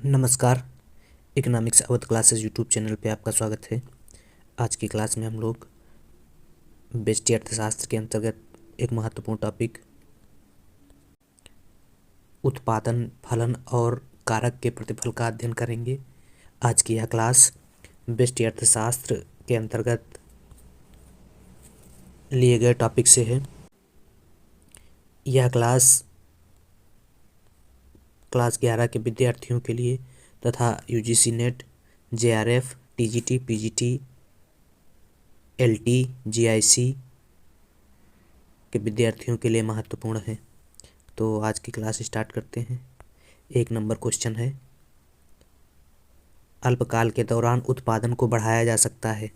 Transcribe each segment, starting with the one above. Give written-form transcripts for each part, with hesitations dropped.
नमस्कार। Economics Awadh classes YouTube channel पे आपका स्वागत है। आज की क्लास में हम लोग व्यष्टि अर्थशास्त्र के अंतर्गत एक महत्वपूर्ण टॉपिक उत्पादन फलन और कारक के प्रतिफल का अध्ययन करेंगे। आज की यह क्लास व्यष्टि अर्थशास्त्र के अंतर्गत लिए गए टॉपिक से है। यह क्लास 11 के विद्यार्थियों के लिए तथा UGC net, JRF, TGT, PGT, LT, GIC के विद्यार्थियों के लिए महत्वपूर्ण है। तो आज की क्लास स्टार्ट करते हैं। 1 नंबर क्वेश्चन है, अल्पकाल के दौरान उत्पादन को बढ़ाया जा सकता है।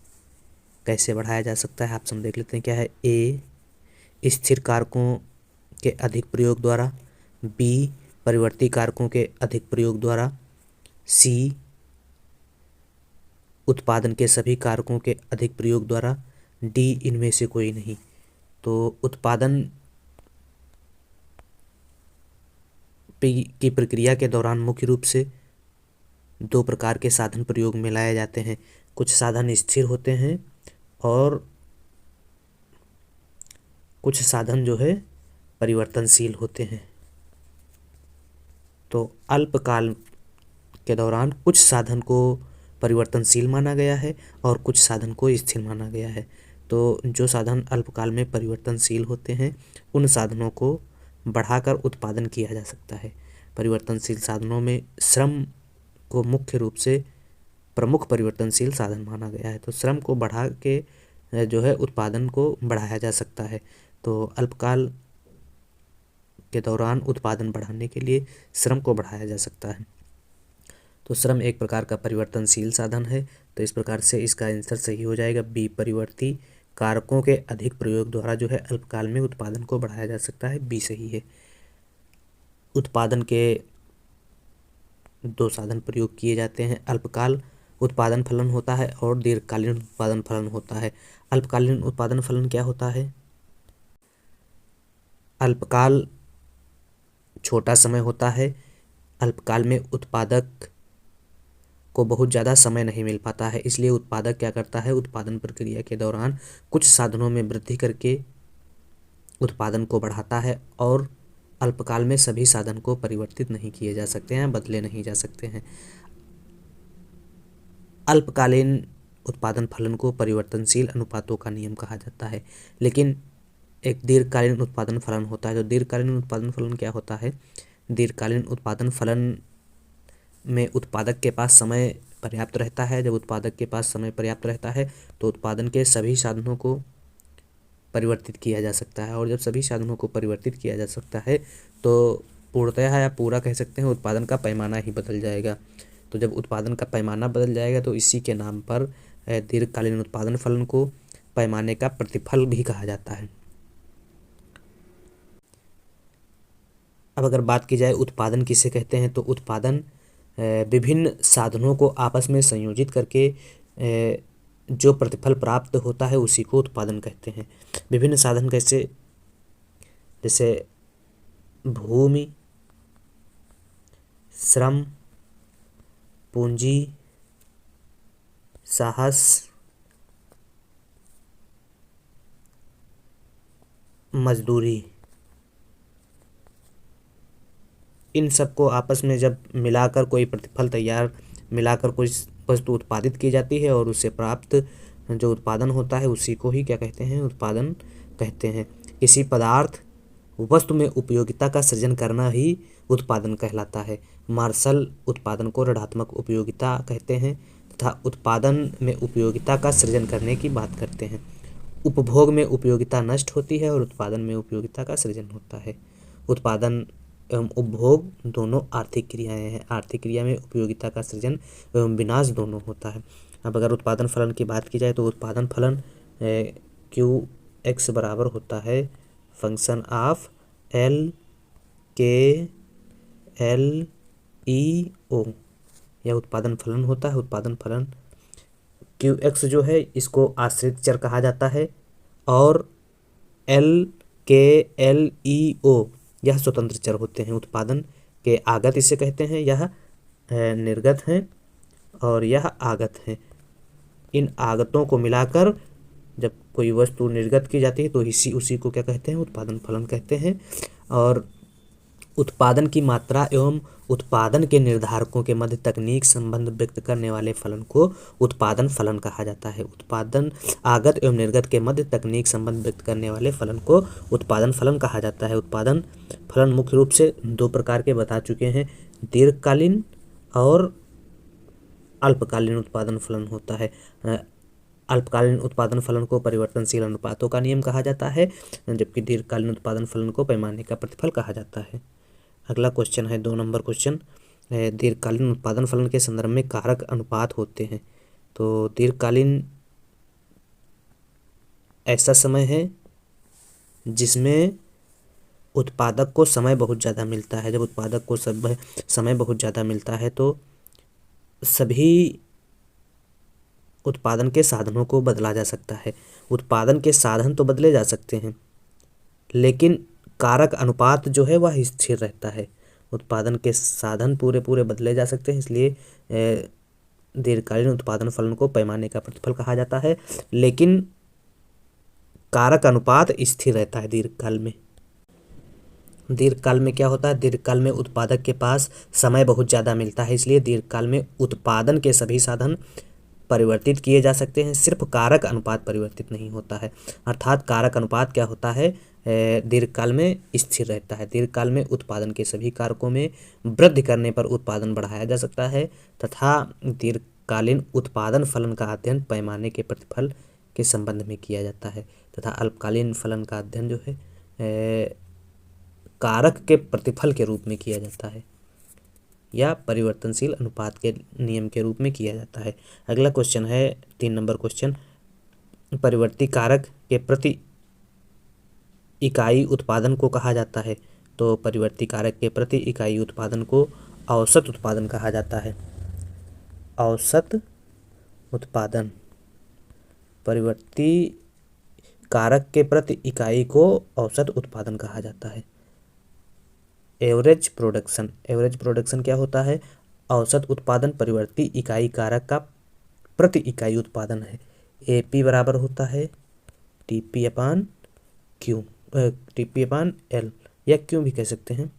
कैसे बढ़ाया जा सकता है ऑप्शन देख लेते हैं। क्या है? ए, स्थिर कारकों के अधिक प्रयोग द्वारा, बी, परिवर्ती कारकों के अधिक प्रयोग द्वारा, सी, उत्पादन के सभी कारकों के अधिक प्रयोग द्वारा, डी, इनमें से कोई नहीं। तो उत्पादन की प्रक्रिया के दौरान मुख्य रूप से 2 प्रकार के साधन प्रयोग में लाए जाते हैं। कुछ साधन स्थिर होते हैं और कुछ साधन जो है परिवर्तनशील होते हैं। तो अल्पकाल के दौरान कुछ साधन को परिवर्तनशील माना गया है और कुछ साधन को स्थिर माना गया है। तो जो साधन अल्पकाल में परिवर्तनशील होते हैं उन साधनों को बढ़ाकर उत्पादन किया जा सकता है। परिवर्तनशील साधनों में श्रम को मुख्य रूप से प्रमुख परिवर्तनशील साधन माना गया है। तो श्रम को बढ़ा के जो है उत्पादन को बढ़ाया जा सकता है। तो अल्पकाल के दौरान उत्पादन बढ़ाने के लिए श्रम को बढ़ाया जा सकता है। तो श्रम एक प्रकार का परिवर्तनशील साधन है। तो इस प्रकार से इसका आंसर सही हो जाएगा बी, परिवर्ती कारकों के अधिक प्रयोग द्वारा जो है अल्पकाल में उत्पादन को बढ़ाया जा सकता है। बी सही है। उत्पादन के 2 साधन प्रयोग किए जाते हैं। अल्पकाल उत्पादन फलन होता है और दीर्घकालीन उत्पादन फलन होता है। अल्पकालीन उत्पादन फलन क्या होता है? अल्पकाल छोटा समय होता है। अल्पकाल में उत्पादक को बहुत ज़्यादा समय नहीं मिल पाता है, इसलिए उत्पादक क्या करता है? उत्पादन प्रक्रिया के दौरान कुछ साधनों में वृद्धि करके उत्पादन को बढ़ाता है और अल्पकाल में सभी साधन को परिवर्तित नहीं किए जा सकते हैं, बदले नहीं जा सकते हैं। अल्पकालीन उत्पादन फलन को परिवर्तनशील अनुपातों का नियम कहा जाता है। लेकिन एक दीर्घकालीन उत्पादन फलन होता है। तो दीर्घकालीन उत्पादन फलन क्या होता है? दीर्घकालीन उत्पादन फलन में उत्पादक के पास समय पर्याप्त रहता है। जब उत्पादक के पास समय पर्याप्त रहता है तो उत्पादन के सभी साधनों को परिवर्तित किया जा सकता है, और जब सभी साधनों को परिवर्तित किया जा सकता है तो पूर्णतः या पूरा कह सकते हैं उत्पादन का पैमाना ही बदल जाएगा। तो जब उत्पादन का पैमाना बदल जाएगा तो इसी के नाम पर दीर्घकालीन उत्पादन फलन को पैमाने का प्रतिफल भी कहा जाता है। अब अगर बात की जाए उत्पादन किसे कहते हैं, तो उत्पादन विभिन्न साधनों को आपस में संयोजित करके जो प्रतिफल प्राप्त होता है उसी को उत्पादन कहते हैं। विभिन्न साधन कैसे? जैसे भूमि, श्रम, पूंजी, साहस, मजदूरी, इन सबको आपस में जब मिलाकर कोई प्रतिफल मिलाकर कोई वस्तु उत्पादित की जाती है और उससे प्राप्त जो उत्पादन होता है उसी को ही क्या कहते हैं? उत्पादन कहते हैं। किसी पदार्थ वस्तु में उपयोगिता का सृजन करना ही उत्पादन कहलाता है। मार्शल उत्पादन को ऋणात्मक उपयोगिता कहते हैं तथा उत्पादन में उपयोगिता का सृजन करने की बात करते हैं। उपभोग में उपयोगिता नष्ट होती है और उत्पादन में उपयोगिता का सृजन होता है। उत्पादन एवं उपभोग दोनों आर्थिक क्रियाएं हैं। आर्थिक क्रिया में उपयोगिता का सृजन एवं विनाश दोनों होता है। अब अगर उत्पादन फलन की बात की जाए तो उत्पादन फलन क्यू एक्स बराबर होता है फंक्शन ऑफ एल के एल ई ओ। यह उत्पादन फलन होता है। उत्पादन फलन क्यू एक्स जो है इसको आश्रित चर कहा जाता है और एल के एल ई ओ यह स्वतंत्र चर होते हैं। उत्पादन के आगत इसे कहते हैं, यह निर्गत हैं और यह आगत हैं। इन आगतों को मिलाकर जब कोई वस्तु निर्गत की जाती है तो उसी को क्या कहते हैं, उत्पादन फलन कहते हैं। और उत्पादन की मात्रा एवं उत्पादन के निर्धारकों के मध्य तकनीक संबंध व्यक्त करने वाले फलन को उत्पादन फलन कहा जाता है। उत्पादन आगत एवं निर्गत के मध्य तकनीक संबंध व्यक्त करने वाले फलन को उत्पादन फलन कहा जाता है। उत्पादन फलन मुख्य रूप से दो प्रकार के बता चुके हैं, दीर्घकालीन और अल्पकालीन उत्पादन फलन होता है। अल्पकालीन उत्पादन फलन को परिवर्तनशील अनुपातों का नियम कहा जाता है, जबकि दीर्घकालीन उत्पादन फलन को पैमाने का प्रतिफल कहा जाता है। अगला क्वेश्चन है 2 नंबर क्वेश्चन, दीर्घकालीन उत्पादन फलन के संदर्भ में कारक अनुपात होते हैं। तो दीर्घकालीन ऐसा समय है जिसमें उत्पादक को समय बहुत ज़्यादा मिलता है। जब उत्पादक को समय बहुत ज़्यादा मिलता है तो सभी उत्पादन के साधनों को बदला जा सकता है। उत्पादन के साधन तो बदले जा सकते हैं, लेकिन कारक अनुपात जो है वह स्थिर रहता है। उत्पादन के साधन पूरे बदले जा सकते हैं, इसलिए दीर्घकालीन उत्पादन फलन को पैमाने का प्रतिफल कहा जाता है, लेकिन कारक अनुपात स्थिर रहता है दीर्घकाल में। दीर्घकाल में क्या होता है, दीर्घकाल में उत्पादक के पास समय बहुत ज़्यादा मिलता है, इसलिए दीर्घकाल में उत्पादन के सभी साधन परिवर्तित किए जा सकते हैं, सिर्फ कारक अनुपात परिवर्तित नहीं होता है। अर्थात कारक अनुपात क्या होता है, दीर्घकाल में स्थिर रहता है। दीर्घकाल में उत्पादन के सभी कारकों में वृद्धि करने पर उत्पादन बढ़ाया जा सकता है तथा दीर्घकालीन उत्पादन फलन का अध्ययन पैमाने के प्रतिफल के संबंध में किया जाता है तथा अल्पकालीन फलन का अध्ययन जो है कारक के प्रतिफल के रूप में किया जाता है या परिवर्तनशील अनुपात के नियम के रूप में किया जाता है। अगला क्वेश्चन है 3 नंबर क्वेश्चन, परिवर्ती कारक के प्रति इकाई उत्पादन को कहा जाता है। तो परिवर्ती कारक के प्रति इकाई उत्पादन को औसत उत्पादन कहा जाता है। औसत उत्पादन, परिवर्ती कारक के प्रति इकाई को औसत उत्पादन कहा जाता है। एवरेज प्रोडक्शन, एवरेज प्रोडक्शन क्या होता है, औसत उत्पादन परिवर्ती इकाई कारक का प्रति इकाई उत्पादन है। AP बराबर होता है TP अपान Q, TP अपान L या Q भी कह सकते हैं।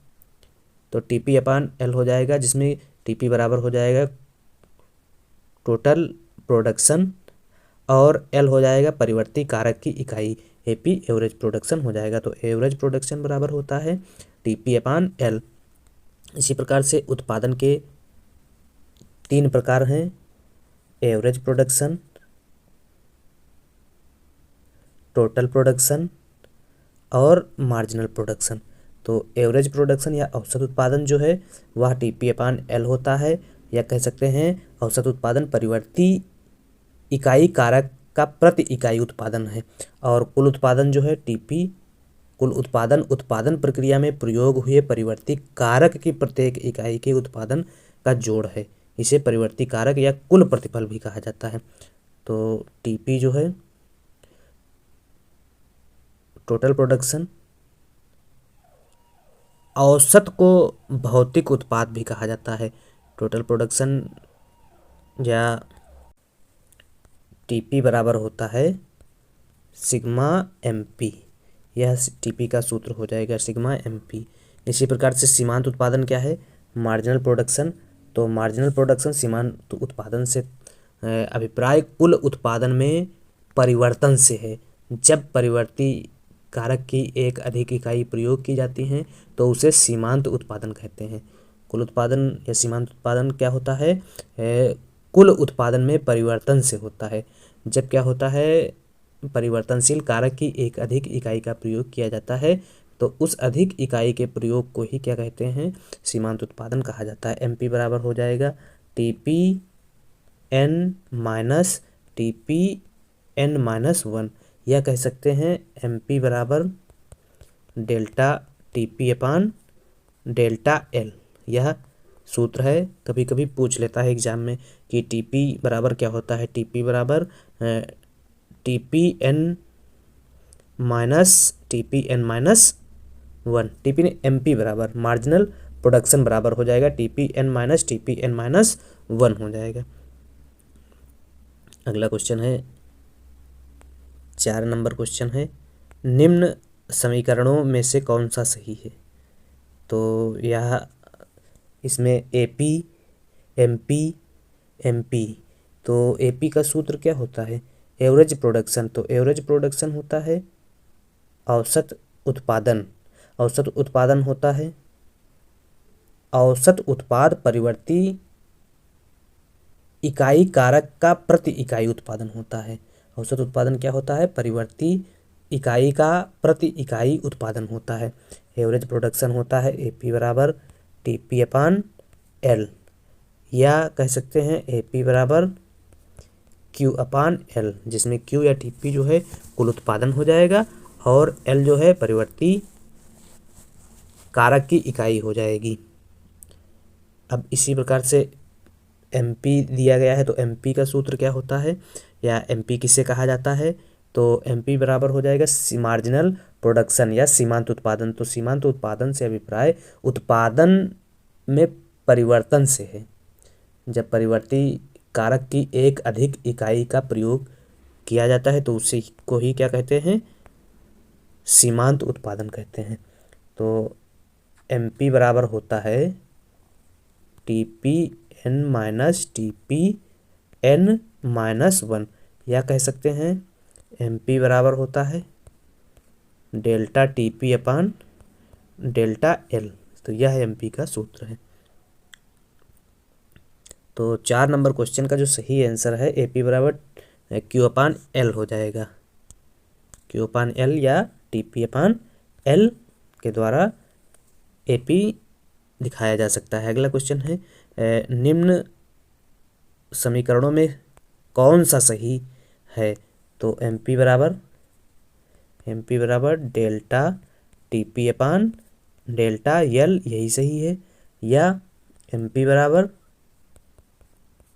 तो TP अपान L हो जाएगा, जिसमें TP बराबर हो जाएगा टोटल प्रोडक्शन और L हो जाएगा परिवर्ती कारक की इकाई, AP एवरेज प्रोडक्शन हो जाएगा। तो एवरेज प्रोडक्शन बराबर होता है TP अपान L। इसी प्रकार से उत्पादन के 3 प्रकार हैं, एवरेज प्रोडक्शन, टोटल प्रोडक्शन और मार्जिनल प्रोडक्शन। तो एवरेज प्रोडक्शन या औसत उत्पादन जो है वह TP अपान L होता है, या कह सकते हैं औसत उत्पादन परिवर्ती इकाई कारक का प्रति इकाई उत्पादन है। और कुल उत्पादन जो है TP, कुल उत्पादन उत्पादन प्रक्रिया में प्रयोग हुए परिवर्ती कारक की प्रत्येक इकाई के उत्पादन का जोड़ है। इसे परिवर्ती कारक या कुल प्रतिफल भी कहा जाता है। तो TP जो है टोटल प्रोडक्शन, औसत को भौतिक उत्पाद भी कहा जाता है। टोटल प्रोडक्शन या TP बराबर होता है सिग्मा MP, यह TP का सूत्र हो जाएगा सिग्मा MP। इसी प्रकार से सीमांत उत्पादन क्या है, मार्जिनल प्रोडक्शन। तो मार्जिनल प्रोडक्शन सीमांत उत्पादन से अभिप्राय कुल उत्पादन में परिवर्तन से है। जब परिवर्ती कारक की एक अधिक इकाई प्रयोग की जाती हैं तो उसे सीमांत उत्पादन कहते हैं। कुल उत्पादन या सीमांत उत्पादन क्या होता है, कुल उत्पादन में परिवर्तन से होता है। जब क्या होता है, परिवर्तनशील कारक की एक अधिक इकाई का प्रयोग किया जाता है तो उस अधिक इकाई के प्रयोग को ही क्या कहते हैं, सीमांत उत्पादन कहा जाता है। MP बराबर हो जाएगा TP n minus TP n-1, या कह सकते हैं MP बराबर डेल्टा TP अपान डेल्टा L। यह सूत्र है, कभी कभी पूछ लेता है एग्जाम में कि TP बराबर क्या होता है। TP बराबर TP n minus TP n-1, TP MP बराबर मार्जिनल प्रोडक्शन बराबर हो जाएगा TPN-1 हो जाएगा। अगला क्वेश्चन है 4 नंबर क्वेश्चन है, निम्न समीकरणों में से कौन सा सही है। तो यह इसमें AP, MP, MP, तो AP का सूत्र क्या होता है, एवरेज प्रोडक्शन। तो एवरेज प्रोडक्शन होता है औसत उत्पादन। औसत उत्पादन होता है औसत उत्पाद परिवर्ती इकाई कारक का प्रति इकाई उत्पादन होता है। औसत उत्पादन क्या होता है, परिवर्ती इकाई का प्रति इकाई उत्पादन होता है। एवरेज प्रोडक्शन होता है AP बराबर TP/L, या कह सकते हैं AP बराबर Q/L, जिसमें Q या TP जो है कुल उत्पादन हो जाएगा और L जो है परिवर्ती कारक की इकाई हो जाएगी। अब इसी प्रकार से MP दिया गया है, तो MP का सूत्र क्या होता है या MP किसे कहा जाता है, तो MP बराबर हो जाएगा मार्जिनल प्रोडक्शन या सीमांत उत्पादन। तो सीमांत उत्पादन से अभिप्राय उत्पादन में परिवर्तन से है। जब परिवर्ती कारक की एक अधिक इकाई का प्रयोग किया जाता है तो उसी को ही क्या कहते हैं, सीमांत उत्पादन कहते हैं। तो MP बराबर होता है TPN-TPN-1, या कह सकते हैं MP बराबर होता है डेल्टा TP/डेल्टा L। तो यह MP का सूत्र है। तो 4 नंबर क्वेश्चन का जो सही आंसर है AP बराबर Q/L हो जाएगा। Q/L या TP/L के द्वारा AP दिखाया जा सकता है। अगला क्वेश्चन है, निम्न समीकरणों में कौन सा सही है। तो MP बराबर डेल्टा TP/डेल्टा L यही सही है, या MP बराबर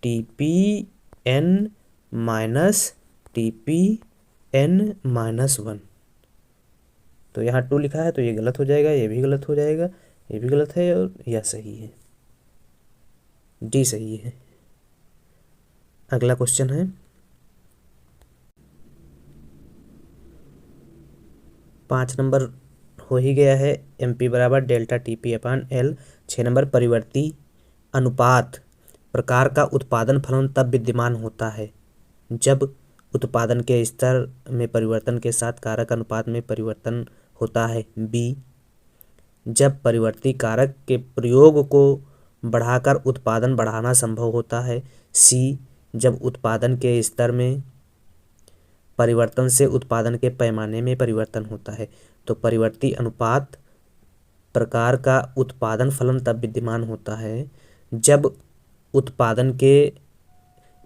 TPN-TPN-1। तो यहाँ 2 लिखा है तो ये गलत हो जाएगा, ये भी गलत हो जाएगा, ये भी गलत है और यह सही है, D सही है। अगला क्वेश्चन है 5 नंबर हो ही गया है, MP बराबर डेल्टा TP/L। 6 नंबर, परिवर्ती अनुपात प्रकार का उत्पादन फलन तब विद्यमान होता है जब उत्पादन के स्तर में परिवर्तन के साथ कारक अनुपात में परिवर्तन होता है। B, जब परिवर्ती कारक के प्रयोग को बढ़ाकर उत्पादन बढ़ाना संभव होता है। C, जब उत्पादन के स्तर में परिवर्तन से उत्पादन के पैमाने में परिवर्तन होता है। तो परिवर्ती अनुपात प्रकार का उत्पादन फलन तब विद्यमान होता है जब उत्पादन के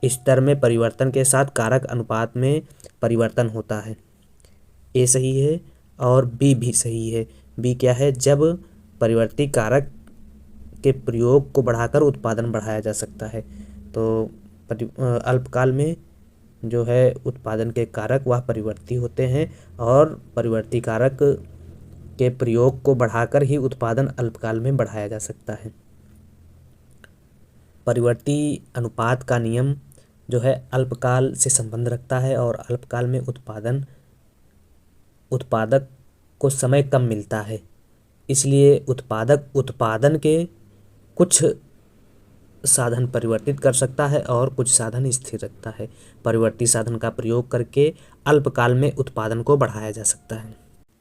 स्तर में परिवर्तन के साथ कारक अनुपात में परिवर्तन होता है। A सही है और B भी सही है। B क्या है, जब परिवर्ती कारक के प्रयोग को बढ़ाकर उत्पादन बढ़ाया जा सकता है। तो अल्पकाल में जो है उत्पादन के कारक वह परिवर्ती होते हैं और परिवर्ती कारक के प्रयोग को बढ़ाकर ही उत्पादन अल्पकाल में बढ़ाया जा सकता है। परिवर्ती अनुपात का नियम जो है अल्पकाल से संबंध रखता है और अल्पकाल में उत्पादक को समय कम मिलता है, इसलिए उत्पादक उत्पादन के कुछ साधन परिवर्तित कर सकता है और कुछ साधन स्थिर रखता है। परिवर्ती साधन का प्रयोग करके अल्पकाल में उत्पादन को बढ़ाया जा सकता है।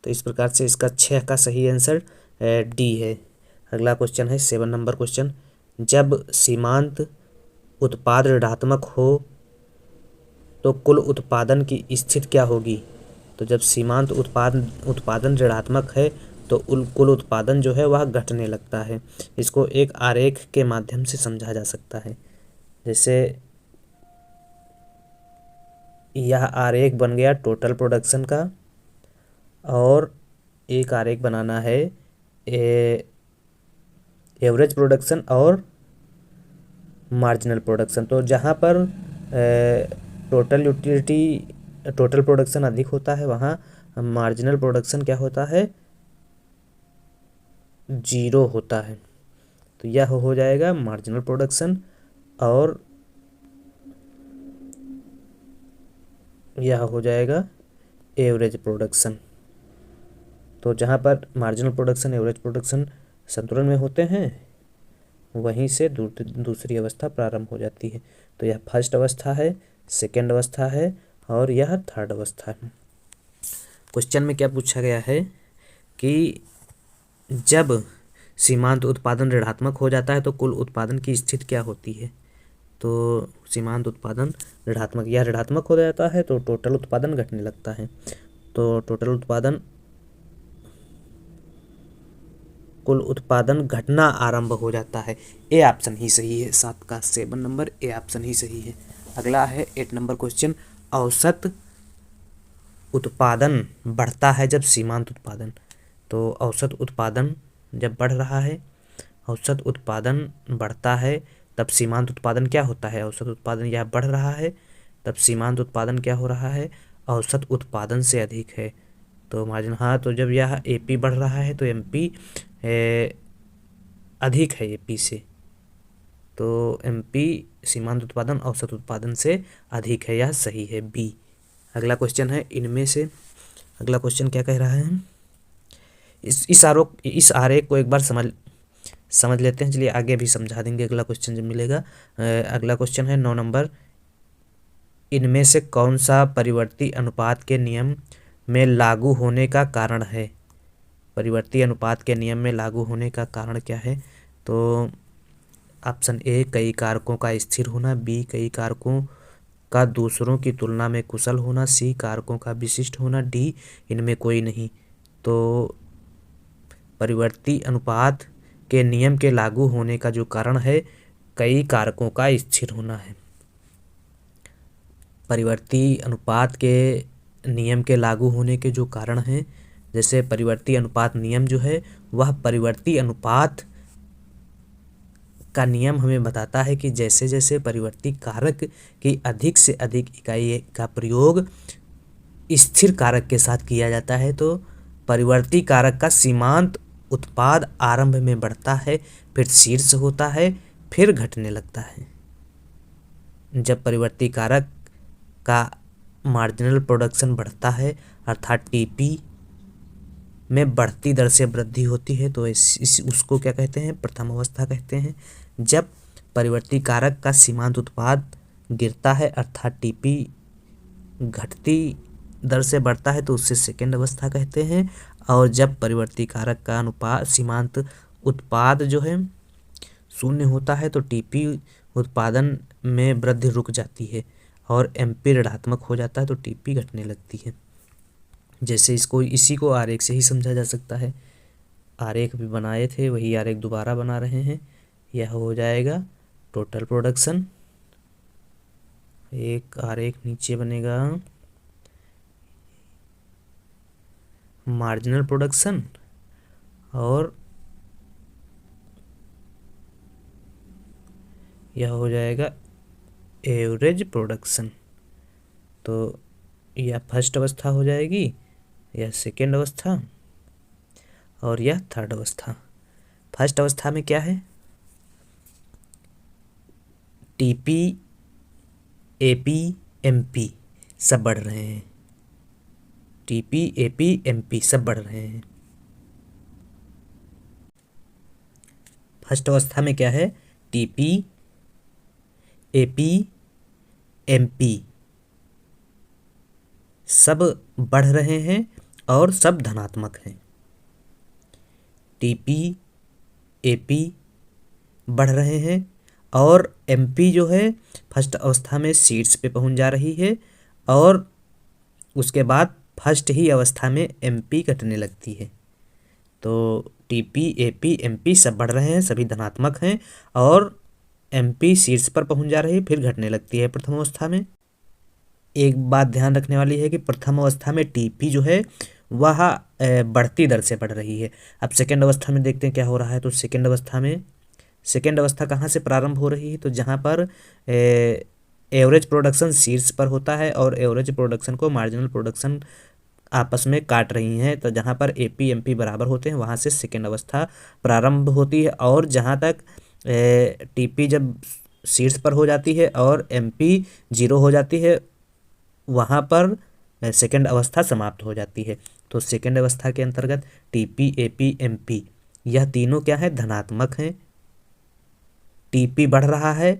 तो इस प्रकार से इसका 6 का सही आंसर D है। अगला क्वेश्चन है 7 नंबर क्वेश्चन, जब सीमांत उत्पाद ऋणात्मक हो तो कुल उत्पादन की स्थिति क्या होगी। तो जब सीमांत उत्पादन ऋणात्मक है तो कुल उत्पादन जो है वह घटने लगता है। इसको एक आरेख के माध्यम से समझा जा सकता है। जैसे यह आरेख बन गया टोटल प्रोडक्शन का और एक आरेख बनाना है एवरेज प्रोडक्शन और मार्जिनल प्रोडक्शन। तो जहाँ पर टोटल प्रोडक्शन अधिक होता है वहाँ मार्जिनल प्रोडक्शन क्या होता है, 0 होता है। तो यह हो जाएगा मार्जिनल प्रोडक्शन और यह हो जाएगा एवरेज प्रोडक्शन। तो जहाँ पर मार्जिनल प्रोडक्शन एवरेज प्रोडक्शन संतुलन में होते हैं वहीं से दूसरी अवस्था प्रारंभ हो जाती है। तो यह फर्स्ट अवस्था है, सेकेंड अवस्था है और यह थर्ड अवस्था है। क्वेश्चन में क्या पूछा गया है कि जब सीमांत उत्पादन ऋणात्मक हो जाता है तो कुल उत्पादन की स्थिति क्या होती है। तो सीमांत उत्पादन ऋणात्मक या ऋणात्मक हो जाता है तो टोटल उत्पादन घटने लगता है। तो टोटल उत्पादन कुल उत्पादन घटना आरंभ हो जाता है। ए ऑप्शन ही सही है, 7 का 7 नंबर ए ऑप्शन ही सही है। अगला है 8 नंबर क्वेश्चन, औसत उत्पादन बढ़ता है जब सीमांत उत्पादन। तो औसत उत्पादन जब बढ़ रहा है, औसत उत्पादन बढ़ता है तब सीमांत उत्पादन क्या होता है। औसत उत्पादन यह बढ़ रहा है तब सीमांत उत्पादन क्या हो रहा है, औसत उत्पादन से अधिक है। तो मार्जिन हाँ, तो जब यह एपी बढ़ रहा है तो एमपी अधिक है एपी से। तो एमपी सीमांत उत्पादन औसत उत्पादन से अधिक है, यह सही है बी। अगला क्वेश्चन है इनमें से, अगला क्वेश्चन क्या कह रहा है, इस आरेख को एक बार समझ लेते हैं। चलिए आगे भी समझा देंगे अगला क्वेश्चन जब मिलेगा। अगला क्वेश्चन है 9 नंबर, इनमें से कौन सा परिवर्ती अनुपात के नियम में लागू होने का कारण है। परिवर्ती अनुपात के नियम में लागू होने का कारण क्या है। तो ऑप्शन ए कई कारकों का स्थिर होना, बी कई कारकों का दूसरों की तुलना में कुशल होना, सी कारकों का विशिष्ट होना, डी इनमें कोई नहीं। तो परिवर्ती अनुपात के नियम के लागू होने का जो कारण है कई कारकों का स्थिर होना है। परिवर्ती अनुपात के नियम के लागू होने के जो कारण हैं, जैसे परिवर्ती अनुपात नियम जो है वह परिवर्ती अनुपात का नियम हमें बताता है कि जैसे जैसे परिवर्ती कारक की अधिक से अधिक इकाई का प्रयोग स्थिर कारक के साथ किया जाता है तो परिवर्ती कारक का सीमांत उत्पाद आरंभ में बढ़ता है, फिर शीर्ष होता है, फिर घटने लगता है। जब परिवर्ती कारक का मार्जिनल प्रोडक्शन बढ़ता है अर्थात टीपी में बढ़ती दर से वृद्धि होती है तो उसको क्या कहते हैं, प्रथम अवस्था कहते हैं। जब परिवर्ती कारक का सीमांत उत्पाद गिरता है अर्थात टीपी घटती दर से बढ़ता है तो उससे सेकेंड अवस्था कहते हैं। और जब परिवर्ती कारक का अनुपात सीमांत उत्पाद जो है शून्य होता है तो टीपी उत्पादन में वृद्धि रुक जाती है और एमपी ऋणात्मक हो जाता है तो टीपी घटने लगती है। जैसे इसी को आरेख से ही समझा जा सकता है। आरेख भी बनाए थे वही आरेख दोबारा बना रहे हैं। यह हो जाएगा टोटल प्रोडक्शन, एक आरेख नीचे बनेगा मार्जिनल प्रोडक्शन और यह हो जाएगा एवरेज प्रोडक्शन। तो यह फर्स्ट अवस्था हो जाएगी, यह सेकेंड अवस्था और यह थर्ड अवस्था। फर्स्ट अवस्था में क्या है, टीपी एपी एमपी सब बढ़ रहे हैं, टीपी एपी एमपी सब बढ़ रहे हैं। फर्स्ट अवस्था में क्या है, टीपी एपी एमपी सब बढ़ रहे हैं और सब धनात्मक हैं। टीपी एपी बढ़ रहे हैं और एमपी जो है फर्स्ट अवस्था में शीर्ष पे पहुंच जा रही है और उसके बाद फर्स्ट ही अवस्था में एमपी घटने लगती है। तो टीपी एपी एमपी सब बढ़ रहे हैं, सभी धनात्मक हैं और एमपी शीर्ष पर पहुंच जा रही है फिर घटने लगती है प्रथम अवस्था में। एक बात ध्यान रखने वाली है कि प्रथम अवस्था में टीपी जो है वह बढ़ती दर से बढ़ रही है। अब सेकेंड अवस्था में देखते हैं क्या हो रहा है। तो सेकेंड अवस्था कहाँ से प्रारंभ हो रही है, तो जहाँ पर एवरेज प्रोडक्शन शीर्ष पर होता है और एवरेज प्रोडक्शन को मार्जिनल प्रोडक्शन आपस में काट रही हैं, तो जहाँ पर एपी एमपी बराबर होते हैं वहाँ से सेकेंड अवस्था प्रारंभ होती है, और जहाँ तक टीपी जब शीर्ष पर हो जाती है और एमपी जीरो हो जाती है वहाँ पर सेकेंड अवस्था समाप्त हो जाती है। तो सेकेंड अवस्था के अंतर्गत टीपी एपी एमपी यह तीनों क्या है, धनात्मक हैं। टीपी बढ़ रहा है,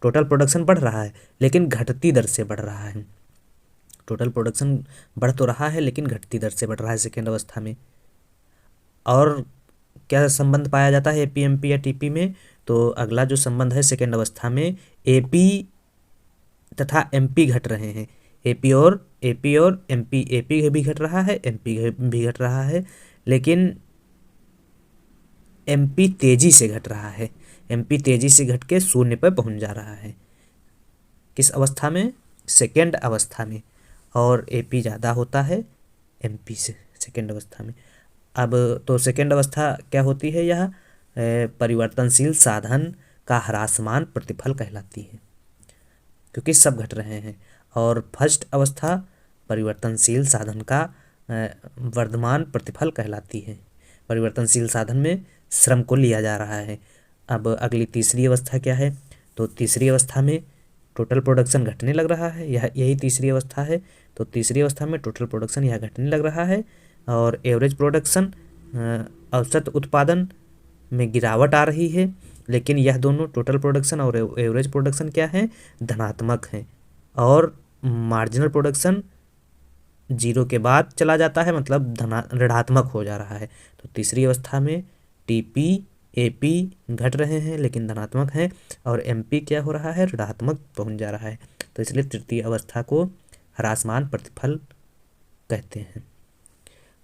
टोटल प्रोडक्शन बढ़ रहा है लेकिन घटती दर से बढ़ रहा है। टोटल प्रोडक्शन बढ़ तो रहा है लेकिन घटती दर से बढ़ रहा है सेकेंड अवस्था में। और क्या संबंध पाया जाता है एपी एमपी या टीपी में, तो अगला जो संबंध है सेकेंड अवस्था में एपी तथा एमपी घट रहे हैं। एपी और एमपी, एपी भी घट रहा है, एमपी भी घट रहा है, लेकिन एमपी तेजी से घट रहा है। एमपी तेजी से घट के शून्य पर पहुंच जा रहा है। किस अवस्था में, सेकेंड अवस्था में। और एपी ज़्यादा होता है एमपी से सेकेंड अवस्था में। अब तो सेकेंड अवस्था क्या होती है, यह परिवर्तनशील साधन का ह्रासमान प्रतिफल कहलाती है, क्योंकि सब घट रहे हैं। और फर्स्ट अवस्था परिवर्तनशील साधन का वर्धमान प्रतिफल कहलाती है। परिवर्तनशील साधन में श्रम को लिया जा रहा है। अब अगली तीसरी अवस्था क्या है, तो तीसरी अवस्था में टोटल प्रोडक्शन घटने लग रहा है, यही तीसरी अवस्था है। तो तीसरी अवस्था में टोटल प्रोडक्शन यह घटने लग रहा है और एवरेज प्रोडक्शन औसत उत्पादन में गिरावट आ रही है। लेकिन यह दोनों टोटल प्रोडक्शन और एवरेज प्रोडक्शन क्या है, धनात्मक हैं। और मार्जिनल प्रोडक्शन जीरो के बाद चला जाता है, मतलब ऋणात्मक हो जा रहा है। तो तीसरी अवस्था में टीपी एपी घट रहे हैं लेकिन धनात्मक हैं, और एमपी क्या हो रहा है, ऋणात्मक पहुंच जा रहा है। तो इसलिए तृतीय अवस्था को ह्रासमान प्रतिफल कहते हैं,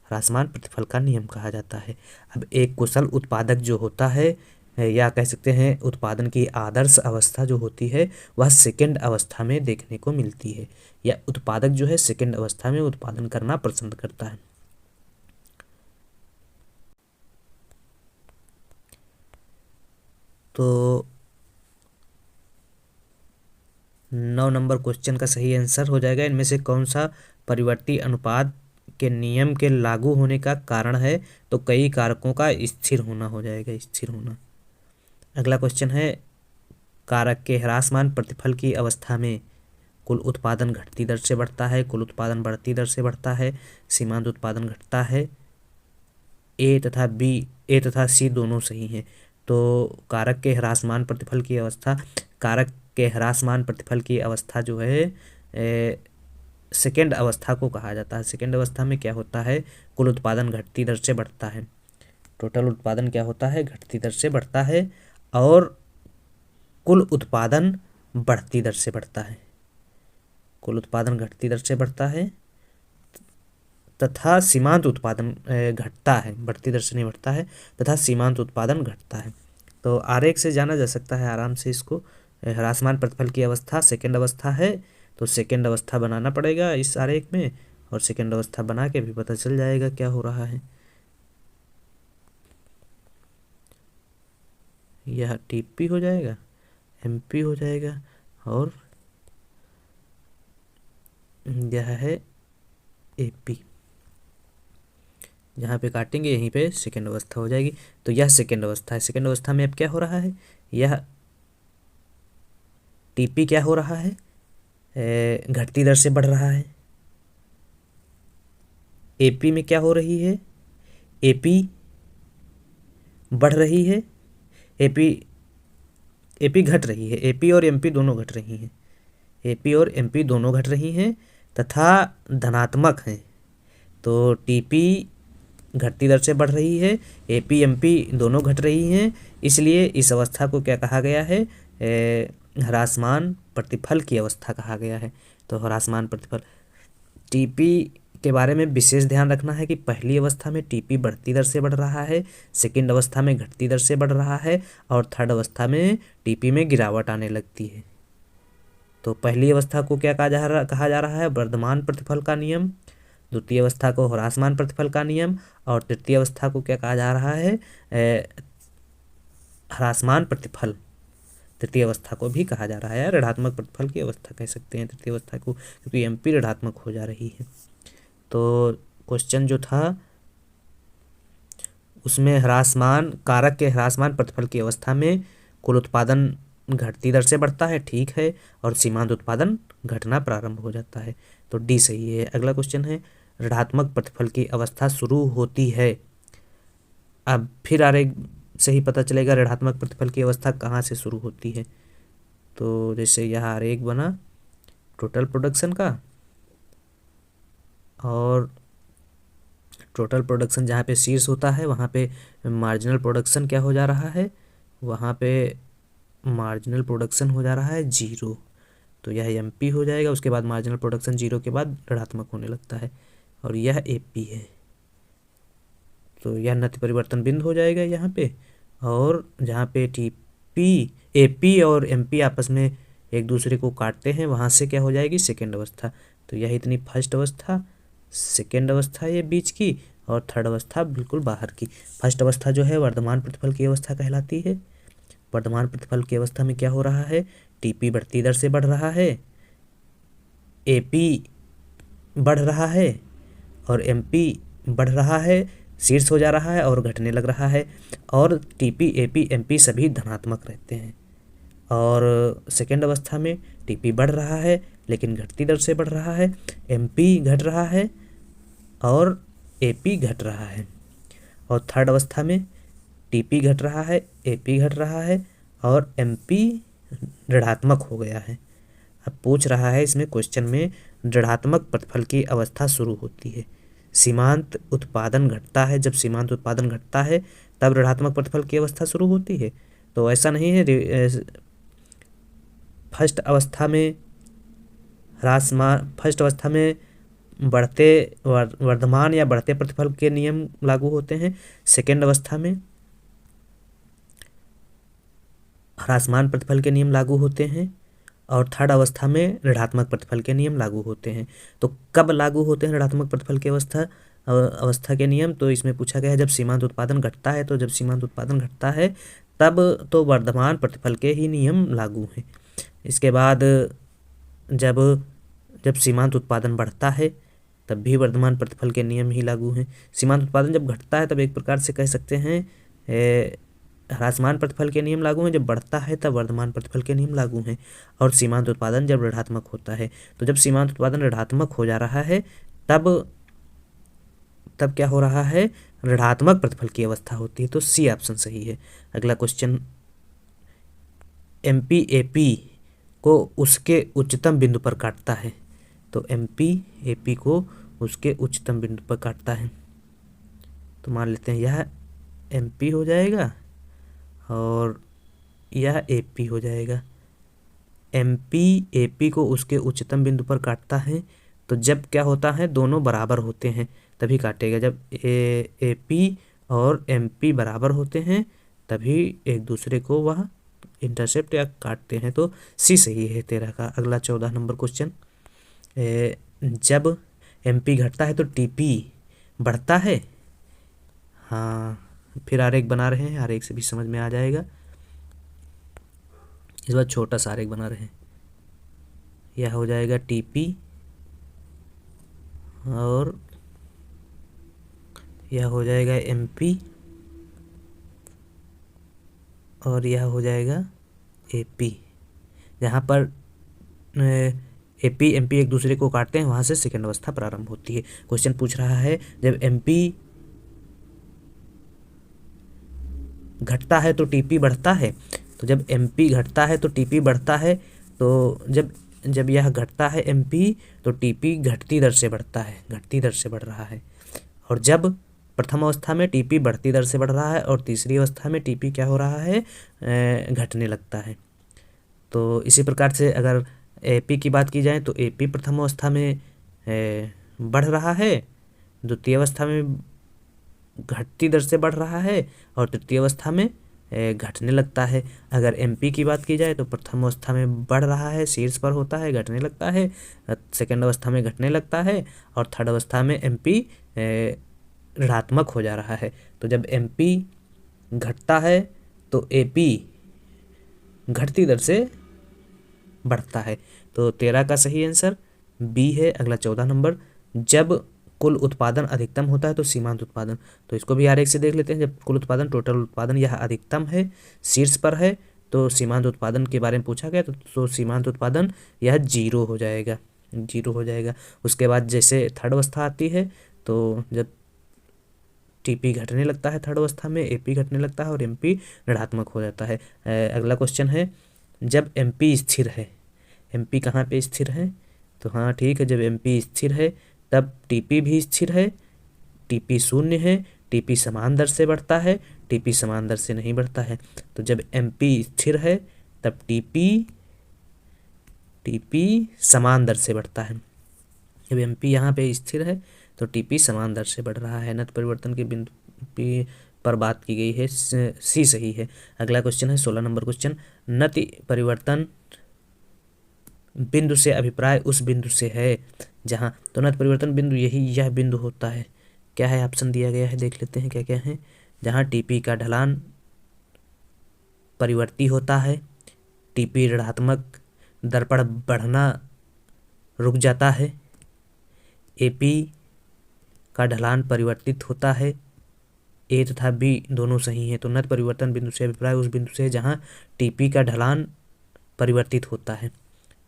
ह्रासमान प्रतिफल का नियम कहा जाता है। अब एक कुशल उत्पादक जो होता है, या कह सकते हैं उत्पादन की आदर्श अवस्था जो होती है, वह सेकेंड अवस्था में देखने को मिलती है। या उत्पादक जो है सेकेंड अवस्था में उत्पादन करना पसंद करता है। तो 9 नंबर क्वेश्चन का सही आंसर हो जाएगा, इनमें से कौन सा परिवर्ती अनुपात के नियम के लागू होने का कारण है, तो कई कारकों का स्थिर होना हो जाएगा, स्थिर होना। अगला क्वेश्चन है, कारक के ह्रासमान प्रतिफल की अवस्था में कुल उत्पादन घटती दर से बढ़ता है, कुल उत्पादन बढ़ती दर से बढ़ता है, सीमांत उत्पादन घटता है। ए तथा सी दोनों सही हैं। तो कारक के ह्रासमान प्रतिफल की अवस्था, कारक के ह्रासमान प्रतिफल की अवस्था जो है सेकेंड अवस्था को कहा जाता है। सेकेंड अवस्था में क्या होता है, कुल उत्पादन घटती दर से बढ़ता है। टोटल उत्पादन क्या होता है, घटती दर से बढ़ता है, और कुल उत्पादन बढ़ती दर से बढ़ता है। कुल उत्पादन घटती दर से बढ़ता है तथा सीमांत उत्पादन घटता है, बढ़ती दर से नहीं बढ़ता है, तथा सीमांत उत्पादन घटता है। तो आरेख से जाना जा सकता है आराम से इसको। ह्रासमान प्रतिफल की अवस्था सेकेंड अवस्था है, तो सेकेंड अवस्था बनाना पड़ेगा इस आरेख में, और सेकेंड अवस्था बना के भी पता चल जाएगा क्या हो रहा है। यह टीपी हो जाएगा, एमपी हो जाएगा, और यह है एपी। जहाँ पे काटेंगे यहीं पे सेकेंड अवस्था हो जाएगी। तो यह सेकेंड अवस्था है। सेकेंड अवस्था में अब क्या हो रहा है, यह टीपी क्या हो रहा है, घटती दर से बढ़ रहा है। एपी में क्या हो रही है, एपी बढ़ रही है, एपी घट रही है। एपी और एमपी दोनों घट रही हैं, एपी और एमपी दोनों घट रही हैं तथा धनात्मक हैं। तो टीपी घटती दर से बढ़ रही है, एपी एमपी दोनों घट रही हैं, इसलिए इस अवस्था को क्या कहा गया है, ह्रासमान प्रतिफल की अवस्था कहा गया है। तो ह्रासमान प्रतिफल, टीपी के बारे में विशेष ध्यान रखना है कि पहली अवस्था में टीपी बढ़ती दर से बढ़ रहा है, सेकेंड अवस्था में घटती दर से बढ़ रहा है, और थर्ड अवस्था में टीपी में गिरावट आने लगती है। तो पहली अवस्था को क्या कहा जा रहा है, वर्धमान प्रतिफल का नियम। द्वितीय अवस्था को ह्रासमान प्रतिफल का नियम, और तृतीय अवस्था को क्या कहा जा रहा है, ह्रासमान प्रतिफल। तृतीय अवस्था को भी कहा जा रहा है ऋणात्मक प्रतिफल की अवस्था कह सकते हैं तृतीय अवस्था को, क्योंकि एमपी ऋणात्मक हो जा रही है। तो क्वेश्चन जो था उसमें ह्रासमान कारक के ह्रासमान प्रतिफल की अवस्था में कुल उत्पादन घटती दर से बढ़ता है, ठीक है, और सीमांत उत्पादन घटना प्रारंभ हो जाता है। तो डी सही है। अगला क्वेश्चन है, ऋणात्मक प्रतिफल की अवस्था शुरू होती है। अब फिर आरेख से ही पता चलेगा ऋणात्मक प्रतिफल की अवस्था कहाँ से शुरू होती है। तो जैसे यह आरेख बना टोटल प्रोडक्शन का, और टोटल प्रोडक्शन जहाँ पे शीर्ष होता है वहाँ पे मार्जिनल प्रोडक्शन क्या हो जा रहा है, वहाँ पे मार्जिनल प्रोडक्शन हो जा रहा है 0। तो यह एमपी हो जाएगा। उसके बाद मार्जिनल प्रोडक्शन 0 के बाद ऋणात्मक होने लगता है, और यह एपी है। तो यह नति परिवर्तन बिंदु हो जाएगा यहाँ पे, और जहाँ पे टीपी एपी और एमपी आपस में एक दूसरे को काटते हैं वहाँ से क्या हो जाएगी, सेकेंड अवस्था। तो यह इतनी फर्स्ट अवस्था, सेकेंड अवस्था ये बीच की, और थर्ड अवस्था बिल्कुल बाहर की। फर्स्ट अवस्था जो है वर्तमान प्रतिफल की अवस्था कहलाती है। वर्तमान प्रतिफल की अवस्था में क्या हो रहा है, टीपी बढ़ती दर से बढ़ रहा है, एपी बढ़ रहा है, और एमपी बढ़ रहा है, शीर्ष हो जा रहा है और घटने लग रहा है, और टीपी एपी एमपी सभी धनात्मक रहते हैं। और सेकेंड अवस्था में टीपी बढ़ रहा है लेकिन घटती दर से बढ़ रहा है, एमपी घट रहा है और एपी घट रहा है। और थर्ड अवस्था में टीपी घट रहा है, एपी घट रहा है, और एमपी ऋणात्मक हो गया है। अब पूछ रहा है इसमें क्वेश्चन में ऋणात्मक प्रतिफल की अवस्था शुरू होती है, सीमांत उत्पादन घटता है। जब सीमांत उत्पादन घटता है तब ऋणात्मक प्रतिफल की अवस्था शुरू होती है। तो ऐसा नहीं है फर्स्ट अवस्था में फर्स्ट अवस्था में बढ़ते वर्धमान या बढ़ते प्रतिफल के नियम लागू होते हैं, सेकेंड अवस्था में ह्रासमान प्रतिफल के नियम लागू होते हैं, और थर्ड अवस्था में ऋणात्मक प्रतिफल के नियम लागू होते हैं। तो कब लागू होते हैं ऋणात्मक प्रतिफल की अवस्था के नियम, तो इसमें पूछा गया है जब सीमांत उत्पादन घटता है। तो जब सीमांत उत्पादन घटता है तब तो वर्धमान प्रतिफल के ही नियम लागू हैं। इसके बाद जब जब सीमांत उत्पादन बढ़ता है तब भी वर्धमान प्रतिफल के नियम ही लागू हैं। सीमांत उत्पादन जब घटता है तब एक प्रकार से कह सकते हैं ह्रासमान प्रतिफल के नियम लागू हैं, जब बढ़ता है तब वर्धमान प्रतिफल के नियम लागू हैं। और सीमांत उत्पादन जब ऋणात्मक होता है, तो जब सीमांत उत्पादन ऋणात्मक हो जा रहा है तब क्या हो रहा है, ऋणात्मक प्रतिफल की अवस्था होती है। तो सी ऑप्शन सही है। अगला क्वेश्चन, एमपी एपी को उसके उच्चतम बिंदु पर काटता है। तो एमपी एपी को उसके उच्चतम बिंदु पर काटता है। तो मान लेते हैं यह एमपी हो जाएगा और यह एपी हो जाएगा। एमपी एपी को उसके उच्चतम बिंदु पर काटता है। तो जब क्या होता है, दोनों बराबर होते हैं तभी काटेगा। जब एपी और एमपी बराबर होते हैं तभी एक दूसरे को वह इंटरसेप्ट या काटते हैं। तो सी सही है 13 का। अगला 14 नंबर क्वेश्चन, जब एमपी घटता है तो टीपी बढ़ता है। हाँ, फिर आरेख बना रहे हैं, आरेख से भी समझ में आ जाएगा। इस बार छोटा सा आरेख बना रहे हैं। यह हो जाएगा टीपी और यह हो जाएगा एमपी और यह हो जाएगा एपी। जहाँ पर एपी एमपी एक दूसरे को काटते हैं वहाँ से सेकेंड अवस्था प्रारंभ होती है। क्वेश्चन पूछ रहा है जब एमपी घटता है तो टीपी बढ़ता है। तो जब एमपी घटता है तो टीपी बढ़ता है। तो जब यह घटता है एमपी तो टीपी घटती दर से बढ़ता है, घटती दर से बढ़ रहा है। और जब प्रथम अवस्था में टीपी बढ़ती दर से बढ़ रहा है और तीसरी अवस्था में टीपी क्या हो रहा है, घटने लगता है। तो इसी प्रकार से अगर एपी की बात की जाए तो एपी प्रथम अवस्था में बढ़ रहा है, द्वितीय अवस्था में घटती दर से बढ़ रहा है और तृतीय अवस्था में घटने लगता है। अगर एमपी की बात की जाए तो प्रथम अवस्था में बढ़ रहा है, शीर्ष पर होता है, घटने लगता है, सेकेंड अवस्था में घटने लगता है, और थर्ड अवस्था में एमपी ऋणात्मक हो जा रहा है। तो जब एमपी घटता है तो एपी घटती दर से बढ़ता है। तो 13 का सही आंसर बी है। अगला 14 नंबर, जब कुल उत्पादन अधिकतम होता है तो सीमांत उत्पादन। तो इसको भी आरेख से देख लेते हैं। जब कुल उत्पादन, टोटल उत्पादन यह अधिकतम है, शीर्ष पर है, तो सीमांत उत्पादन के बारे में पूछा गया तो सीमांत उत्पादन यह 0 हो जाएगा, 0 हो जाएगा। उसके बाद जैसे थर्ड अवस्था आती है तो जब टीपी घटने लगता है थर्ड अवस्था में, एपी घटने लगता है और एमपी ऋणात्मक हो जाता है। अगला क्वेश्चन है, जब एमपी स्थिर है, एमपी कहाँ पे स्थिर है? तो हाँ ठीक है, जब एमपी स्थिर है तब टीपी भी स्थिर है, टीपी शून्य है, टीपी समान दर से बढ़ता है, टीपी समान दर से नहीं बढ़ता है। तो जब एमपी स्थिर है तब टीपी समान दर से बढ़ता है। जब एमपी यहाँ पे स्थिर है तो टीपी समान दर से बढ़ रहा है। नत परिवर्तन के बिंदु पी पर बात की गई है, सी सही है। अगला क्वेश्चन है 16 नंबर क्वेश्चन, नति परिवर्तन बिंदु से अभिप्राय उस बिंदु से है जहाँ, तो नत परिवर्तन बिंदु यह बिंदु होता है। क्या है? ऑप्शन दिया गया है, देख लेते हैं क्या क्या है। जहाँ टीपी का ढलान परिवर्ती होता है, टीपी ऋणात्मक दर पर बढ़ना रुक जाता है, एपी का ढलान परिवर्तित होता है, ए तथा बी दोनों सही हैं। तो नत परिवर्तन बिंदु से अभिप्राय उस बिंदु से जहाँ टीपी का ढलान परिवर्तित होता है।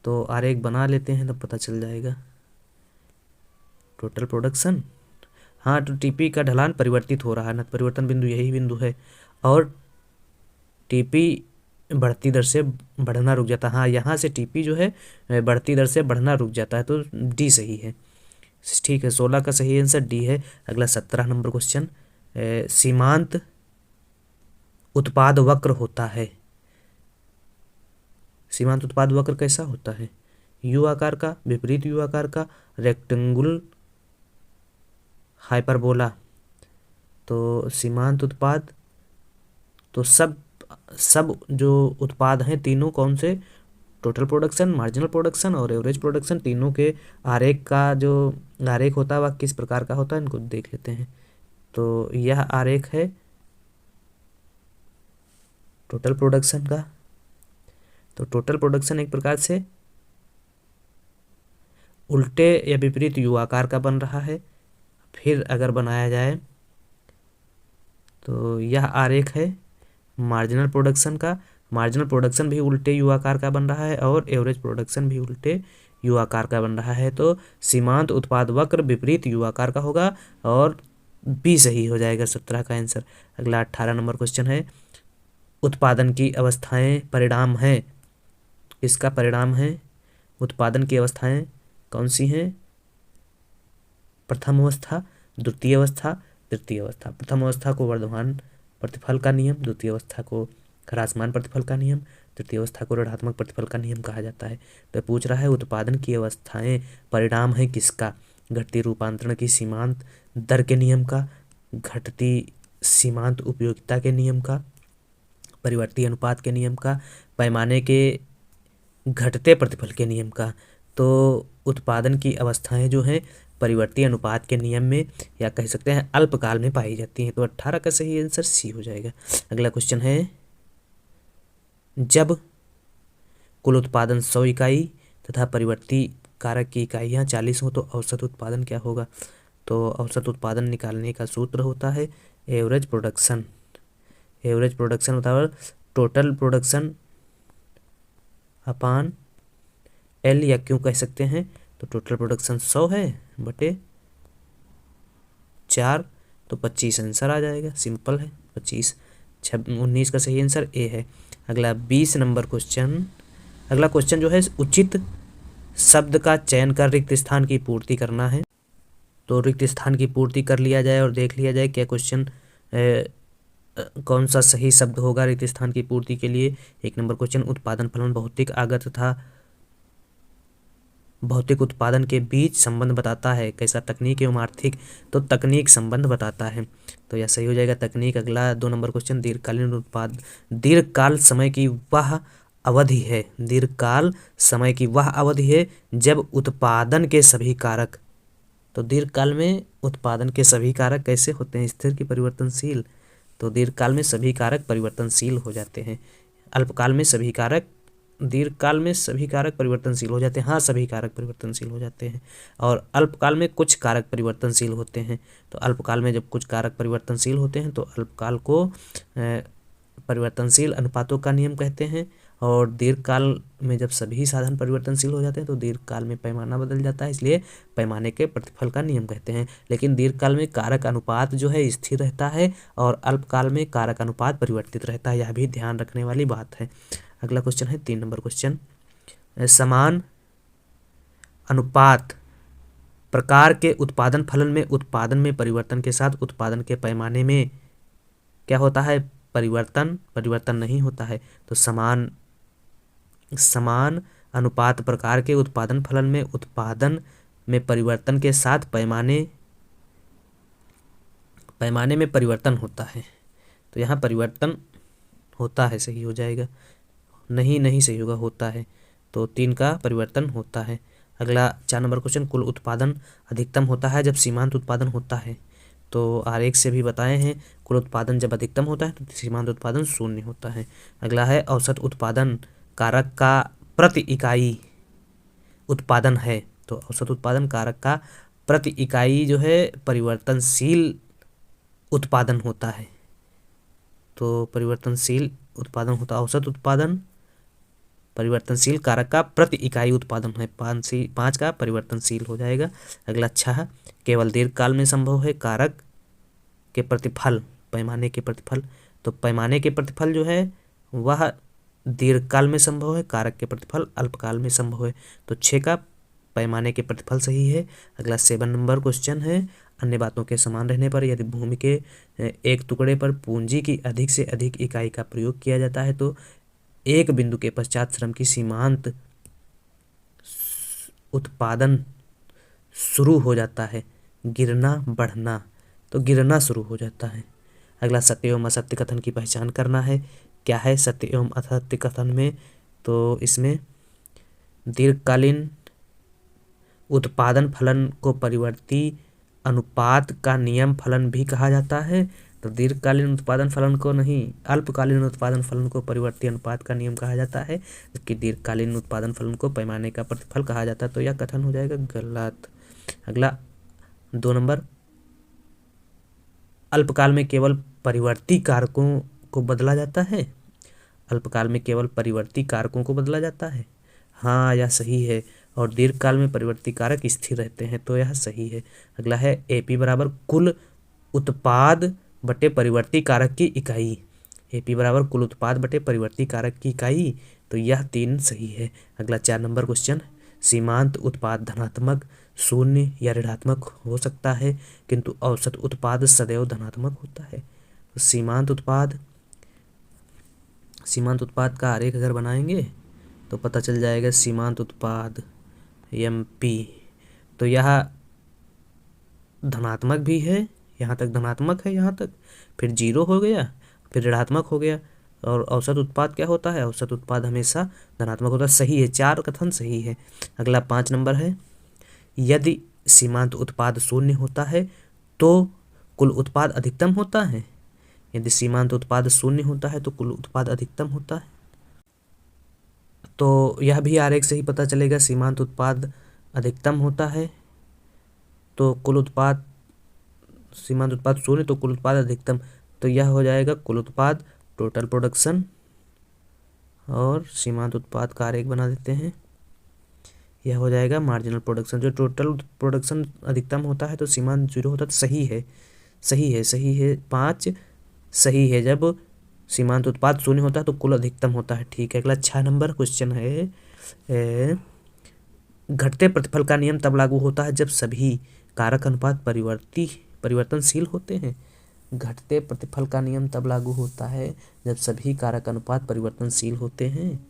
तो आरेख बना लेते हैं तब पता चल जाएगा। टोटल प्रोडक्शन, हाँ तो टीपी का ढलान परिवर्तित हो रहा है, नत परिवर्तन बिंदु यही बिंदु है, और टीपी बढ़ती दर से बढ़ना रुक जाता है। हाँ यहाँ से टीपी जो है बढ़ती दर से बढ़ना रुक जाता है, तो डी सही है। ठीक है, 16 का सही आंसर डी है। अगला 17 नंबर क्वेश्चन, सीमांत उत्पाद वक्र होता है। सीमांत उत्पाद वक्र कैसा होता है? यू आकार का, विपरीत यू आकार का, रेक्टेंगुलर, हाइपरबोला। तो सीमांत उत्पाद, तो सब जो उत्पाद हैं तीनों कौन से? टोटल प्रोडक्शन, मार्जिनल प्रोडक्शन और एवरेज प्रोडक्शन, तीनों के आरेख का जो आरेख होता है वह किस प्रकार का होता है, इनको देख लेते हैं। तो यह आरेख है टोटल प्रोडक्शन का। तो टोटल प्रोडक्शन एक प्रकार से उल्टे या विपरीत यू आकार का बन रहा है। फिर अगर बनाया जाए तो यह आरेख है मार्जिनल प्रोडक्शन का। मार्जिनल प्रोडक्शन भी उल्टे यू आकार का बन रहा है और एवरेज प्रोडक्शन भी उल्टे यू आकार का बन रहा है। तो सीमांत उत्पाद वक्र विपरीत यू आकार का होगा और बी सही हो जाएगा 17 का आंसर। अगला 18 नंबर क्वेश्चन है, उत्पादन की अवस्थाएं परिणाम हैं। इसका परिणाम है, उत्पादन की अवस्थाएं कौन सी हैं? प्रथम अवस्था, द्वितीय अवस्था, तृतीय अवस्था। प्रथम अवस्था को वर्धमान प्रतिफल का नियम, द्वितीय अवस्था को ह्रासमान प्रतिफल का नियम, तृतीय अवस्था को ऋणात्मक प्रतिफल का नियम कहा जाता है। तो पूछ रहा है उत्पादन की अवस्थाएं परिणाम है किसका? घटती रूपांतरण की सीमांत दर के नियम का, घटती सीमांत उपयोगिता के नियम का, परिवर्ती अनुपात के नियम का, पैमाने के घटते प्रतिफल के नियम का। तो उत्पादन की अवस्थाएं जो हैं परिवर्ती अनुपात के नियम में या कह सकते हैं अल्पकाल में पाई जाती हैं। तो 18 का सही आंसर सी हो जाएगा। अगला क्वेश्चन है, जब कुल उत्पादन 100 इकाई तथा परिवर्ती कारक की इकाइयाँ 40 हो तो औसत उत्पादन क्या होगा? तो औसत उत्पादन निकालने का सूत्र होता है एवरेज प्रोडक्शन। एवरेज प्रोडक्शन होता है टोटल प्रोडक्शन अपान एल, या क्यों कह सकते हैं तो टोटल प्रोडक्शन 100 है बटे 4, तो 25 आंसर आ जाएगा। सिंपल है, 25। 19 का सही आंसर ए है। अगला 20 नंबर क्वेश्चन, अगला क्वेश्चन जो है उचित शब्द का चयन कर रिक्त स्थान की पूर्ति करना है। तो रिक्त स्थान की पूर्ति कर लिया जाए और देख लिया जाए क्या क्वेश्चन कौन सा सही शब्द होगा रिक्त स्थान की पूर्ति के लिए। 1 नंबर क्वेश्चन, उत्पादन फलन भौतिक आगत तथा भौतिक उत्पादन के बीच संबंध बताता है, कैसा? तकनीक एवं आर्थिक। तो तकनीक संबंध बताता है, तो यह सही हो जाएगा तकनीक। अगला 2 नंबर क्वेश्चन, दीर्घकालीन उत्पाद, दीर्घकाल समय की वह अवधि है, दीर्घकाल समय की वह अवधि है जब उत्पादन के सभी कारक, तो दीर्घकाल में उत्पादन के सभी कारक कैसे होते हैं? स्थिर की परिवर्तनशील। तो दीर्घकाल में सभी कारक परिवर्तनशील हो जाते हैं, अल्पकाल में सभी कारक दीर्घकाल में सभी कारक परिवर्तनशील हो जाते हैं। हाँ, सभी कारक परिवर्तनशील हो जाते हैं। और अल्पकाल में कुछ कारक परिवर्तनशील होते हैं। तो अल्पकाल में जब कुछ कारक परिवर्तनशील होते हैं तो अल्पकाल को परिवर्तनशील अनुपातों का नियम कहते हैं। और दीर्घकाल में जब सभी साधन परिवर्तनशील हो जाते हैं तो दीर्घकाल में पैमाना बदल जाता है, इसलिए पैमाने के प्रतिफल का नियम कहते हैं। लेकिन दीर्घकाल में कारक अनुपात जो है स्थिर रहता है और अल्पकाल में कारक अनुपात परिवर्तित रहता है, यह भी ध्यान रखने वाली बात है। अगला क्वेश्चन है 3 नंबर क्वेश्चन। समान अनुपात प्रकार के उत्पादन फलन में उत्पादन में परिवर्तन के साथ उत्पादन के पैमाने में क्या होता है? परिवर्तन नहीं होता है। तो समान अनुपात प्रकार के उत्पादन फलन में उत्पादन में परिवर्तन के साथ पैमाने में परिवर्तन होता है। तो यहाँ परिवर्तन होता है, सही हो जाएगा। नहीं सही होगा, होता है। तो 3 का परिवर्तन होता है। अगला 4 नंबर क्वेश्चन। कुल उत्पादन अधिकतम होता है जब सीमांत उत्पादन होता है। तो आरेख से भी बताए हैं, कुल उत्पादन जब अधिकतम होता है तो सीमांत उत्पादन शून्य होता है। अगला है औसत उत्पादन कारक का प्रति इकाई उत्पादन है। तो औसत उत्पादन कारक का प्रति इकाई जो है परिवर्तनशील उत्पादन होता है। तो परिवर्तनशील उत्पादन होता है औसत उत्पादन, परिवर्तनशील कारक का प्रति इकाई उत्पादन है। 5 का परिवर्तनशील हो जाएगा। अगला 6 केवल दीर्घकाल में संभव है कारक के प्रतिफल, पैमाने के प्रतिफल। तो पैमाने के प्रतिफल जो है वह दीर्घकाल में संभव है, कारक के प्रतिफल अल्पकाल में संभव है। तो 6 का पैमाने के प्रतिफल सही है। अगला 7 नंबर क्वेश्चन है। अन्य बातों के समान रहने पर यदि भूमि के एक टुकड़े पर पूंजी की अधिक से अधिक इकाई का प्रयोग किया जाता है तो एक बिंदु के पश्चात श्रम की सीमांत उत्पादन शुरू हो जाता है, गिरना बढ़ना। तो गिरना शुरू हो जाता है। अगला सत्य एवं असत्य कथन की पहचान करना है। क्या है सत्य एवं असत्य कथन में? तो इसमें दीर्घकालीन उत्पादन फलन को परिवर्ती अनुपात का नियम फलन भी कहा जाता है। तो दीर्घकालीन उत्पादन फलन को नहीं, अल्पकालीन उत्पादन फलन को परिवर्ती अनुपात का नियम कहा जाता है, जबकि दीर्घकालीन उत्पादन फलन को पैमाने का प्रतिफल कहा जाता है। तो यह कथन हो जाएगा गलत। अगला 2 नंबर। अल्पकाल में केवल परिवर्ती कारकों को बदला जाता है। अल्पकाल में केवल परिवर्ती कारकों को बदला जाता है। हाँ, यह सही है। और दीर्घकाल में परिवर्ती कारक स्थिर रहते हैं, तो यह सही है। अगला है एपी बराबर कुल उत्पाद बटे परिवर्ती कारक की इकाई। एपी बराबर कुल उत्पाद बटे परिवर्ती कारक की इकाई। तो यह 3 सही है। अगला 4 नंबर क्वेश्चन। सीमांत उत्पाद धनात्मक, शून्य या ऋणात्मक हो सकता है, किंतु औसत उत्पाद सदैव धनात्मक होता है। तो सीमांत उत्पाद का आरेख अगर बनाएंगे तो पता चल जाएगा। सीमांत उत्पाद MP, तो यह धनात्मक भी है, यहाँ तक धनात्मक है, यहाँ तक, फिर 0 हो गया, फिर ऋणात्मक हो गया। और औसत उत्पाद क्या होता है? औसत उत्पाद हमेशा धनात्मक होता है। सही है, 4 कथन सही है। अगला 5 नंबर है। यदि सीमांत उत्पाद शून्य होता है तो कुल उत्पाद अधिकतम होता है। यदि सीमांत उत्पाद शून्य होता है तो कुल उत्पाद अधिकतम होता है। तो यह भी आरेख से ही पता चलेगा। सीमांत उत्पाद अधिकतम होता है तो कुल उत्पाद, सीमांत उत्पाद शून्य तो कुल उत्पाद अधिकतम। तो यह हो जाएगा कुल उत्पाद, टोटल प्रोडक्शन। और सीमांत उत्पाद का आरेख बना देते हैं, यह हो जाएगा मार्जिनल प्रोडक्शन। जो टोटल प्रोडक्शन अधिकतम होता है तो सीमांत 0 होता है। तो सही है, सही है, सही है। 5 सही है। जब सीमांत उत्पाद शून्य होता है तो कुल अधिकतम होता है। ठीक है। अगला 6 नंबर क्वेश्चन है। घटते प्रतिफल का नियम तब लागू होता है जब सभी कारक अनुपात परिवर्तनशील होते हैं। घटते प्रतिफल का नियम तब लागू होता है जब सभी कारक अनुपात परिवर्तनशील होते हैं।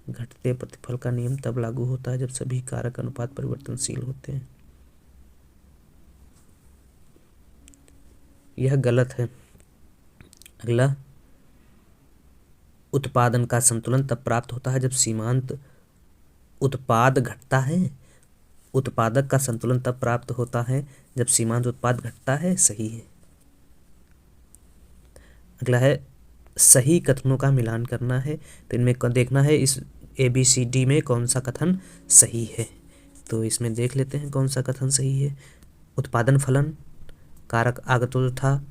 घटते प्रतिफल का नियम तब लागू होता है जब सभी कारक अनुपात परिवर्तनशील होते हैं। यह गलत है। अगला, उत्पादन का संतुलन तब प्राप्त होता है जब सीमांत उत्पाद घटता है। उत्पादक का संतुलन तब प्राप्त होता है जब सीमांत उत्पाद घटता है। सही है। अगला है सही कथनों का मिलान करना है। तो इनमें देखना है इस ABCD में कौन सा कथन सही है। तो इसमें देख लेते हैं कौन सा कथन सही है। उत्पादन फलन कारक आगतों तथा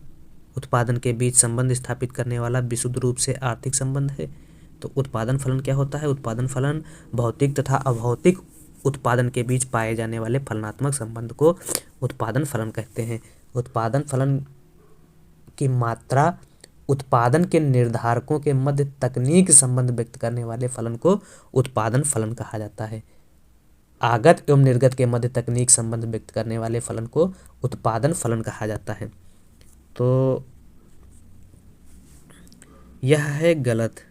उत्पादन के बीच संबंध स्थापित करने वाला विशुद्ध रूप से आर्थिक संबंध है। तो उत्पादन फलन क्या होता है? उत्पादन फलन भौतिक तथा अभौतिक उत्पादन के बीच पाए जाने वाले फलनात्मक संबंध को उत्पादन फलन कहते हैं। उत्पादन फलन की मात्रा उत्पादन के निर्धारकों के मध्य तकनीक संबंध व्यक्त करने वाले फलन को उत्पादन फलन कहा जाता है। आगत एवं निर्गत के मध्य तकनीक संबंध व्यक्त करने वाले फलन को उत्पादन फलन कहा जाता है। तो यह है गलत।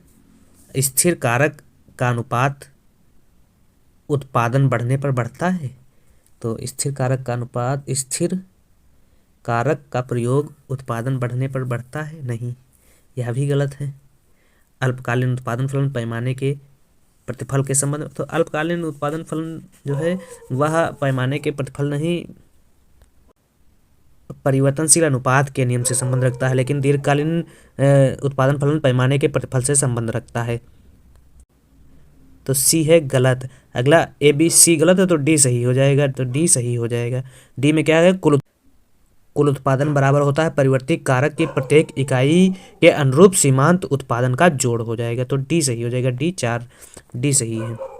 स्थिर कारक का अनुपात उत्पादन बढ़ने पर बढ़ता है। तो स्थिर कारक का अनुपात, स्थिर कारक का प्रयोग उत्पादन बढ़ने पर बढ़ता है? नहीं, यह भी गलत है। अल्पकालीन उत्पादन फलन पैमाने के प्रतिफल के संबंध में, तो अल्पकालीन उत्पादन फलन जो है वह पैमाने के प्रतिफल नहीं, परिवर्तनशील अनुपात के नियम से संबंध रखता है, लेकिन दीर्घकालीन उत्पादन फलन पैमाने के प्रतिफल से संबंध रखता है। तो C है गलत। अगला ABC गलत है तो D सही हो जाएगा। तो D सही हो जाएगा। D में क्या है? कुल उत्पादन बराबर होता है परिवर्ती कारक की प्रत्येक इकाई के अनुरूप सीमांत उत्पादन का जोड़ हो जाएगा। तो D सही हो जाएगा। D 4 D सही है।